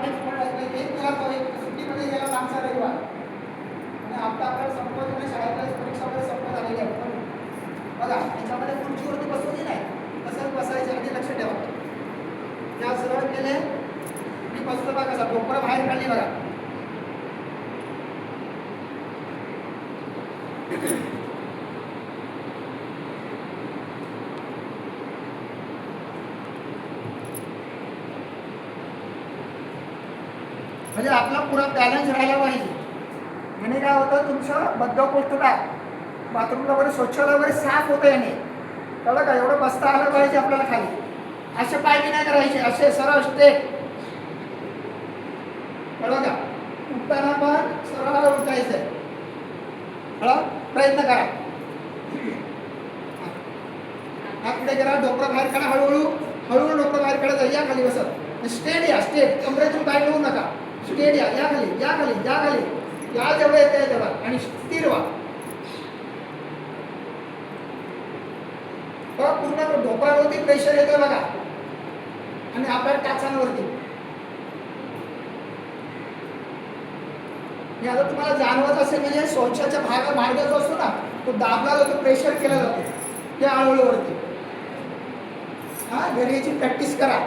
आपण एक केला तो एक सुट्टीमध्ये गेला मागचा रविवार आणि आता आपल्याला संपत नाही शाळेतल्या परीक्षा वगैरे संपत आलेली आहे बघा त्याच्यामध्ये खुर्चीवरती बसवली नाही तसंच बसायचं आणि लक्ष ठेवा त्या सरळ केले मी बसतो बघा कसा डोकं बाहेर काढली बघा म्हणजे आपला पुरा बॅलन्स राहायला पाहिजे म्हणजे काय होतं तुमचं बद्धकोष्ठता बाथरूमला वगैरे शौचालय वगैरे साफ होतं याने कळलं का एवढं बसता आलं पाहिजे आपल्याला खाली असे पायी नाही करायचे असे सरळ स्ट्रेट कळलं का उठताना पण सरळ उठायचं कळलं प्रयत्न करा हा पुढे करा डोकं बाहेर काढा हळूहळू हळूहळू डोकं बाहेर काढा या खाली बसत स्ट्रेट या स्ट्रेट कमरेतून बाहेर येऊ नका स्ट्रेट या खाली या खाली या खाली या जेवढं येते तेवढा आणि स्थिर व्हा पूर्ण ढोपळावरती प्रेशर येतोय बघा आणि आपल्या टाचांवरती आता तुम्हाला जाणवत असेल म्हणजे शौचाच्या मार्ग जो असतो ना तो दाबला जातो प्रेशर केला जातो त्या हळूहळूवरती हा घरी याची प्रॅक्टिस करा